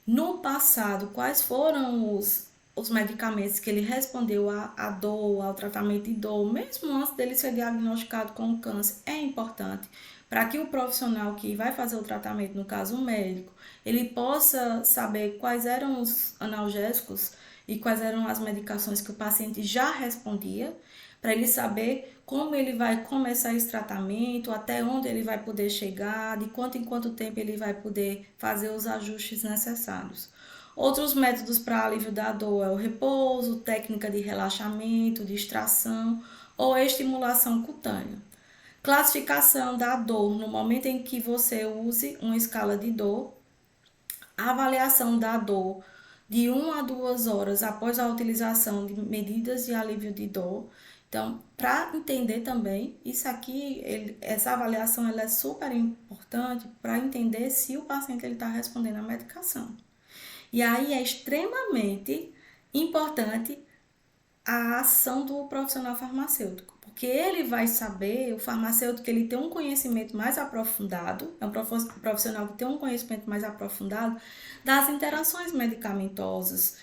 no passado quais foram os medicamentos que ele respondeu à dor, ao tratamento de dor, mesmo antes dele ser diagnosticado com câncer, é importante para que o profissional que vai fazer o tratamento, no caso o médico, ele possa saber quais eram os analgésicos e quais eram as medicações que o paciente já respondia, para ele saber como ele vai começar esse tratamento, até onde ele vai poder chegar, de quanto em quanto tempo ele vai poder fazer os ajustes necessários. Outros métodos para alívio da dor é o repouso, técnica de relaxamento, distração ou estimulação cutânea. Classificação da dor no momento em que você use uma escala de dor. Avaliação da dor de 1 a 2 horas após a utilização de medidas de alívio de dor. Então, para entender também, isso aqui, essa avaliação ela é super importante para entender se o paciente está respondendo à medicação. E aí é extremamente importante a ação do profissional farmacêutico, porque ele vai saber, o farmacêutico, ele tem um conhecimento mais aprofundado, é um profissional que tem um conhecimento mais aprofundado das interações medicamentosas,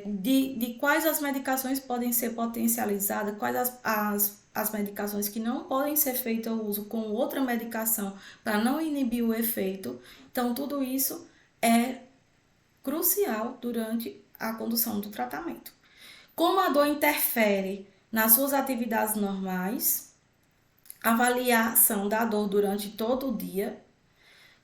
de quais as medicações podem ser potencializadas, quais as medicações que não podem ser feitas o uso com outra medicação para não inibir o efeito. Então, tudo isso é crucial durante a condução do tratamento. Como a dor interfere nas suas atividades normais, avaliação da dor durante todo o dia,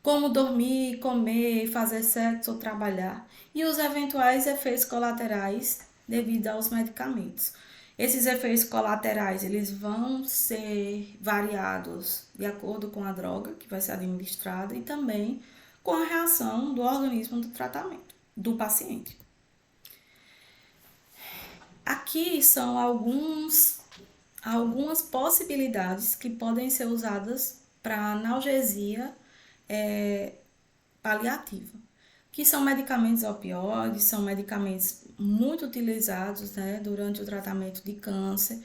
como dormir, comer, fazer sexo ou trabalhar, e os eventuais efeitos colaterais devido aos medicamentos. Esses efeitos colaterais, eles vão ser variados de acordo com a droga que vai ser administrada e também com a reação do organismo do tratamento, do paciente. Aqui são algumas possibilidades que podem ser usadas para analgesia paliativa, que são medicamentos opioides, são medicamentos muito utilizados, né, durante o tratamento de câncer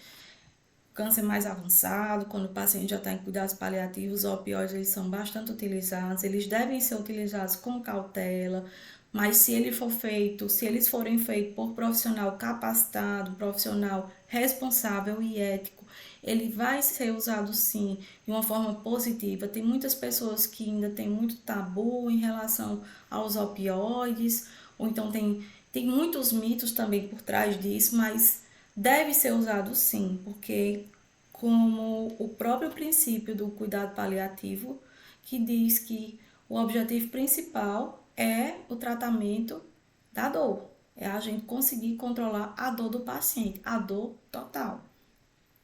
mais avançado, quando o paciente já está em cuidados paliativos, os opioides eles são bastante utilizados, eles devem ser utilizados com cautela, mas se eles forem feitos por profissional capacitado, profissional responsável e ético, ele vai ser usado sim de uma forma positiva. Tem muitas pessoas que ainda têm muito tabu em relação aos opioides, ou então tem muitos mitos também por trás disso, mas deve ser usado sim, porque como o próprio princípio do cuidado paliativo, que diz que o objetivo principal é o tratamento da dor, é a gente conseguir controlar a dor do paciente, a dor total.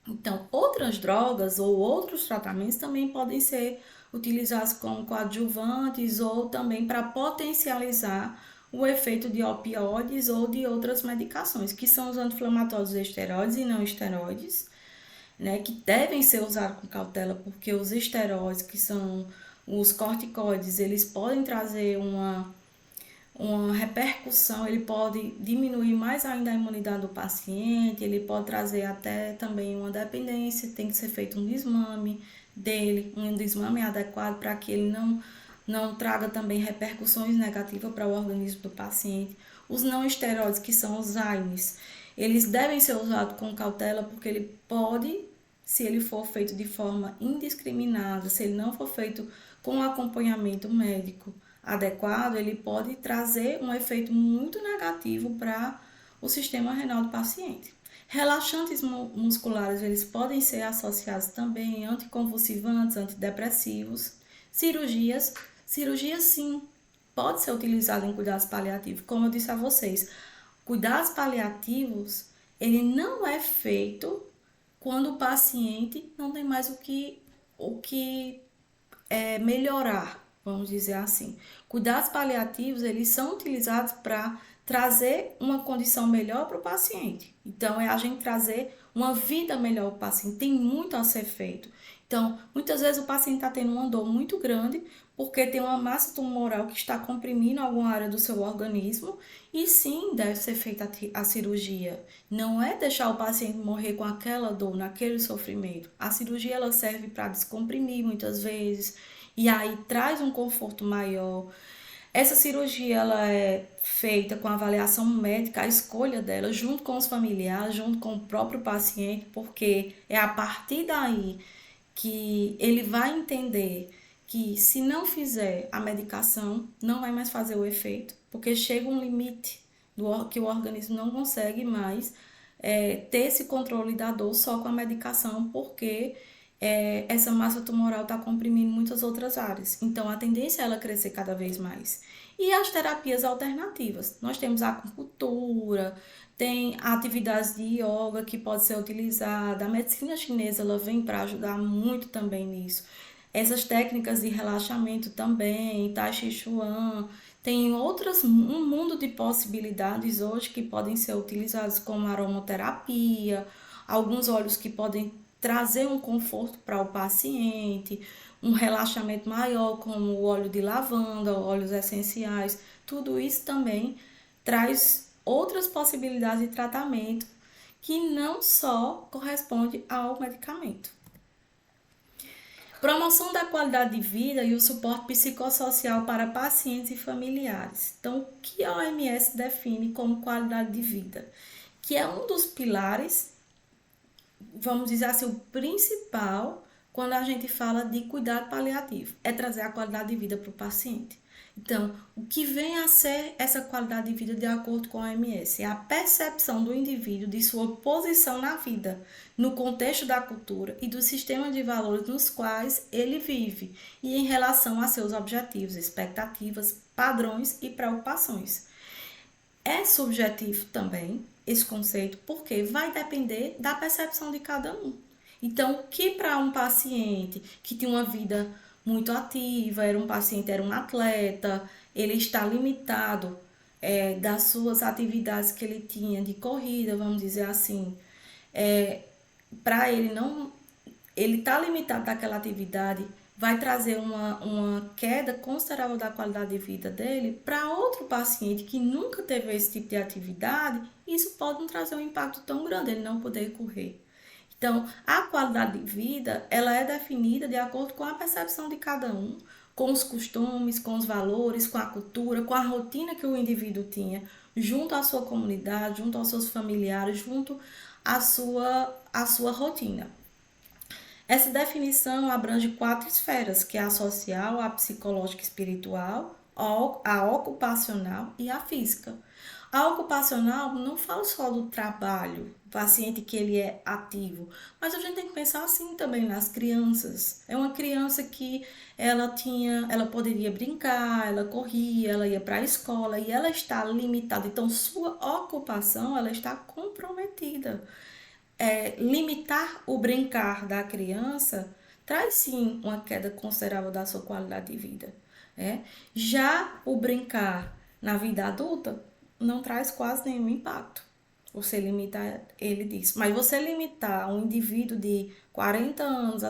Então, outras drogas ou outros tratamentos também podem ser utilizados como coadjuvantes ou também para potencializar o efeito de opioides ou de outras medicações, que são os anti-inflamatórios esteroides e não esteroides, né, que devem ser usados com cautela, porque os esteroides, que são os corticoides, eles podem trazer uma repercussão, ele pode diminuir mais ainda a imunidade do paciente, ele pode trazer até também uma dependência, tem que ser feito um desmame dele, um desmame adequado para que ele não traga também repercussões negativas para o organismo do paciente. Os não esteroides, que são os AINES, eles devem ser usados com cautela, porque ele pode, se ele for feito de forma indiscriminada, se ele não for feito com acompanhamento médico adequado, ele pode trazer um efeito muito negativo para o sistema renal do paciente. Relaxantes musculares, eles podem ser associados também a anticonvulsivantes, antidepressivos. Cirurgia sim, pode ser utilizada em cuidados paliativos. Como eu disse a vocês, cuidados paliativos, ele não é feito quando o paciente não tem mais o que o que melhorar, vamos dizer assim. Cuidados paliativos, eles são utilizados para trazer uma condição melhor para o paciente. Então, é a gente trazer uma vida melhor para o paciente. Tem muito a ser feito. Então, muitas vezes o paciente está tendo uma dor muito grande porque tem uma massa tumoral que está comprimindo alguma área do seu organismo e sim deve ser feita a cirurgia. Não é deixar o paciente morrer com aquela dor, naquele sofrimento. A cirurgia ela serve para descomprimir muitas vezes e aí traz um conforto maior. Essa cirurgia ela é feita com avaliação médica, a escolha dela, junto com os familiares, junto com o próprio paciente, porque é a partir daí que ele vai entender que se não fizer a medicação, não vai mais fazer o efeito, porque chega um limite que o organismo não consegue mais ter esse controle da dor só com a medicação, porque essa massa tumoral está comprimindo muitas outras áreas. Então, a tendência é ela crescer cada vez mais. E as terapias alternativas? Nós temos a acupuntura, tem atividades de yoga que pode ser utilizada. A medicina chinesa ela vem para ajudar muito também nisso. Essas técnicas de relaxamento também, Tai Chi Chuan, tem outras, um mundo de possibilidades hoje que podem ser utilizadas como aromaterapia, alguns óleos que podem trazer um conforto para o paciente, um relaxamento maior, como o óleo de lavanda, óleos essenciais, tudo isso também traz outras possibilidades de tratamento que não só corresponde ao medicamento. Promoção da qualidade de vida e o suporte psicossocial para pacientes e familiares. Então, o que a OMS define como qualidade de vida? Que é um dos pilares, vamos dizer assim, o principal quando a gente fala de cuidado paliativo, é trazer a qualidade de vida para o paciente. Então, o que vem a ser essa qualidade de vida de acordo com a OMS? É a percepção do indivíduo de sua posição na vida, no contexto da cultura e do sistema de valores nos quais ele vive e em relação a seus objetivos, expectativas, padrões e preocupações. É subjetivo também esse conceito, porque vai depender da percepção de cada um. Então, o que para um paciente que tinha uma vida muito ativa, era um atleta, ele está limitado das suas atividades que ele tinha de corrida, vamos dizer assim, para ele não, ele está limitado daquela atividade, vai trazer uma queda considerável da qualidade de vida dele. Para outro paciente que nunca teve esse tipo de atividade, isso pode não trazer um impacto tão grande, ele não poder correr. Então, a qualidade de vida, ela é definida de acordo com a percepção de cada um, com os costumes, com os valores, com a cultura, com a rotina que o indivíduo tinha, junto à sua comunidade, junto aos seus familiares, junto à sua rotina. Essa definição abrange 4 esferas, que é a social, a psicológica e espiritual, a ocupacional e a física. A ocupacional não fala só do trabalho, do paciente que ele é ativo, mas a gente tem que pensar assim também nas crianças. É uma criança que ela poderia brincar, ela corria, ela ia para a escola e ela está limitada. Então, sua ocupação, ela está comprometida. Limitar o brincar da criança traz sim uma queda considerável da sua qualidade de vida. Já o brincar na vida adulta não traz quase nenhum impacto. Você limita ele disso. Mas você limitar um indivíduo de 40 anos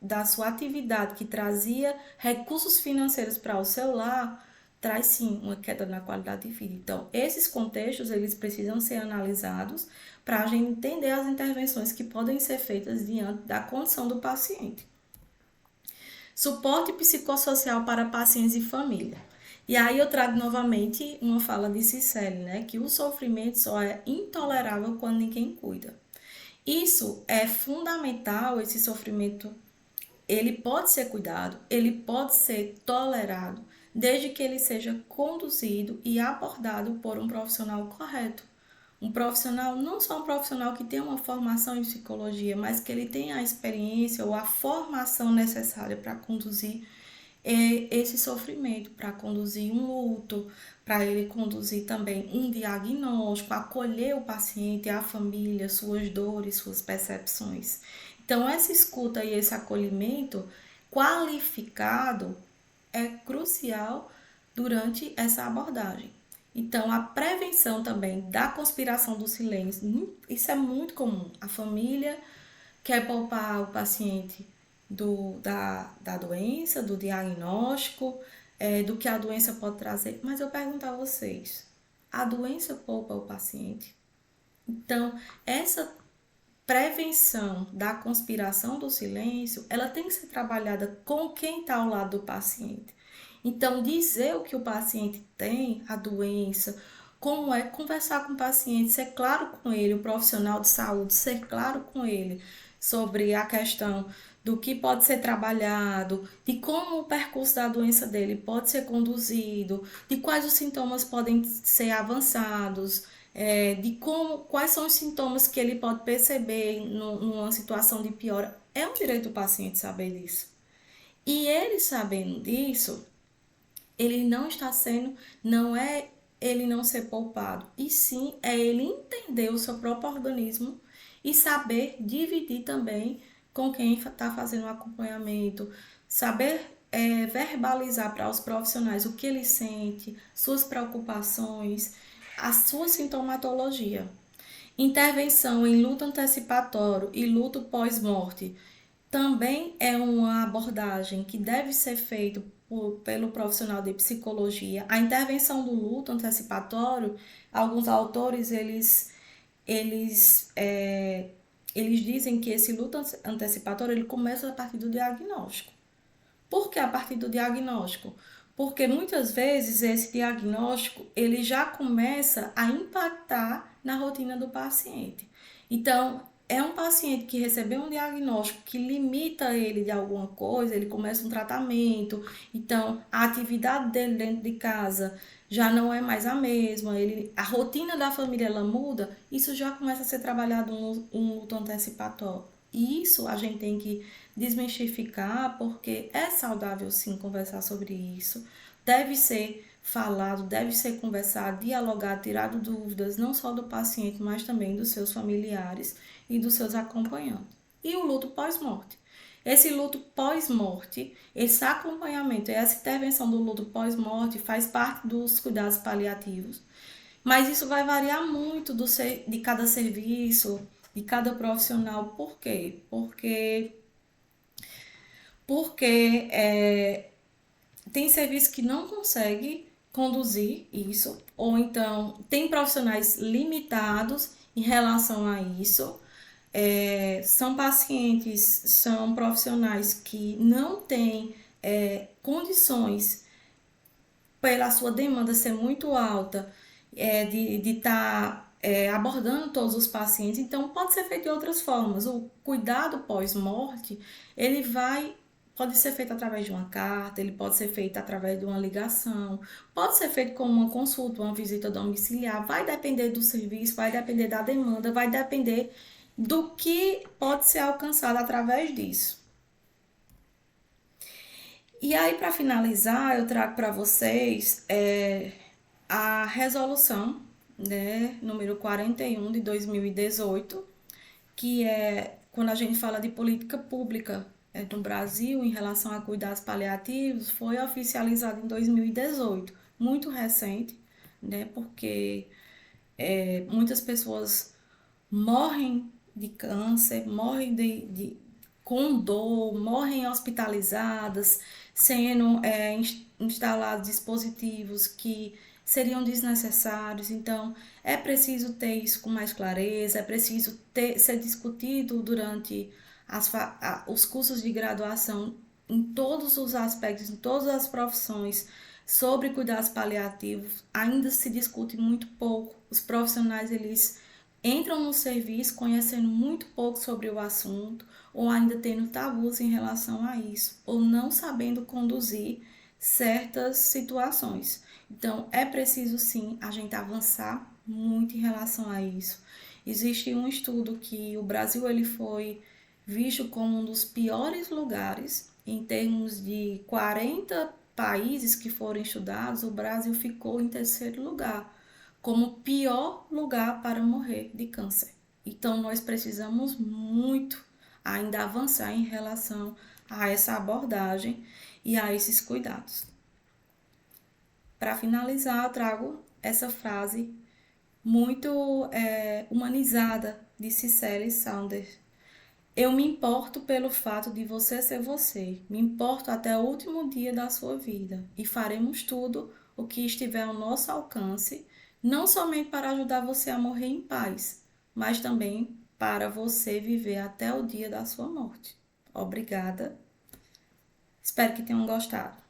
da sua atividade que trazia recursos financeiros para o seu lar, traz sim uma queda na qualidade de vida. Então, esses contextos, eles precisam ser analisados para a gente entender as intervenções que podem ser feitas diante da condição do paciente. Suporte psicossocial para pacientes e família. E aí eu trago novamente uma fala de Cicely, né? Que o sofrimento só é intolerável quando ninguém cuida. Isso é fundamental, esse sofrimento, ele pode ser cuidado, ele pode ser tolerado, desde que ele seja conduzido e abordado por um profissional correto. Um profissional, não só um profissional que tem uma formação em psicologia, mas que ele tenha a experiência ou a formação necessária para conduzir esse sofrimento, para conduzir um luto, para ele conduzir também um diagnóstico, acolher o paciente, a família, suas dores, suas percepções. Então, essa escuta e esse acolhimento qualificado é crucial durante essa abordagem. Então, a prevenção também da conspiração do silêncio, isso é muito comum. A família quer poupar o paciente da doença, do diagnóstico, do que a doença pode trazer. Mas eu pergunto a vocês, a doença poupa o paciente? Então, essa prevenção da conspiração do silêncio, ela tem que ser trabalhada com quem está ao lado do paciente. Então, dizer o que o paciente tem, a doença, como é conversar com o paciente, ser claro com ele, o profissional de saúde, ser claro com ele sobre a questão do que pode ser trabalhado, de como o percurso da doença dele pode ser conduzido, de quais os sintomas podem ser avançados, de como, quais são os sintomas que ele pode perceber numa situação de piora. É um direito do paciente saber disso. E ele sabendo disso, ele não está sendo, não é ele não ser poupado, e sim é ele entender o seu próprio organismo e saber dividir também com quem está fazendo o acompanhamento, saber verbalizar para os profissionais o que ele sente, suas preocupações, a sua sintomatologia. Intervenção em luto antecipatório e luto pós-morte também é uma abordagem que deve ser feita pelo profissional de psicologia. A intervenção do luto antecipatório, alguns autores eles, é, eles dizem que esse luto antecipatório ele começa a partir do diagnóstico. Por que a partir do diagnóstico? Porque muitas vezes esse diagnóstico ele já começa a impactar na rotina do paciente. Então, é um paciente que recebeu um diagnóstico que limita ele de alguma coisa, ele começa um tratamento, então a atividade dele dentro de casa já não é mais a mesma, a rotina da família ela muda, isso já começa a ser trabalhado um luto antecipatório. E isso a gente tem que desmistificar, porque é saudável sim conversar sobre isso. Deve ser falado, deve ser conversado, dialogado, tirado dúvidas, não só do paciente, mas também dos seus familiares e dos seus acompanhantes. E o luto pós-morte. Esse luto pós-morte, esse acompanhamento, essa intervenção do luto pós-morte faz parte dos cuidados paliativos. Mas isso vai variar muito de cada serviço, de cada profissional. Por quê? Porque tem serviço que não consegue conduzir isso, ou então tem profissionais limitados em relação a isso. São pacientes, são profissionais que não têm condições, pela sua demanda ser muito alta, de estar abordando todos os pacientes, então pode ser feito de outras formas. O cuidado pós-morte, ele pode ser feito através de uma carta, ele pode ser feito através de uma ligação, pode ser feito como uma consulta, uma visita domiciliar, vai depender do serviço, vai depender da demanda, vai depender do que pode ser alcançado através disso. E aí, para finalizar, eu trago para vocês a resolução, né, número 41 de 2018, que é quando a gente fala de política pública no Brasil em relação a cuidados paliativos, foi oficializado em 2018, muito recente, né, porque muitas pessoas morrem de câncer, morrem com dor, morrem hospitalizadas, sendo instalados dispositivos que seriam desnecessários. Então, é preciso ter isso com mais clareza, é preciso ser discutido durante os cursos de graduação em todos os aspectos, em todas as profissões, sobre cuidados paliativos. Ainda se discute muito pouco. Os profissionais, eles entram no serviço conhecendo muito pouco sobre o assunto, ou ainda tendo tabus em relação a isso, ou não sabendo conduzir certas situações. Então, é preciso sim a gente avançar muito em relação a isso. Existe um estudo que o Brasil ele foi visto como um dos piores lugares em termos de 40 países que foram estudados, o Brasil ficou em terceiro lugar como pior lugar para morrer de câncer. Então, nós precisamos muito ainda avançar em relação a essa abordagem e a esses cuidados. Para finalizar, eu trago essa frase muito humanizada de Cicely Saunders. Eu me importo pelo fato de você ser você. Me importo até o último dia da sua vida. E faremos tudo o que estiver ao nosso alcance, não somente para ajudar você a morrer em paz, mas também para você viver até o dia da sua morte. Obrigada. Espero que tenham gostado.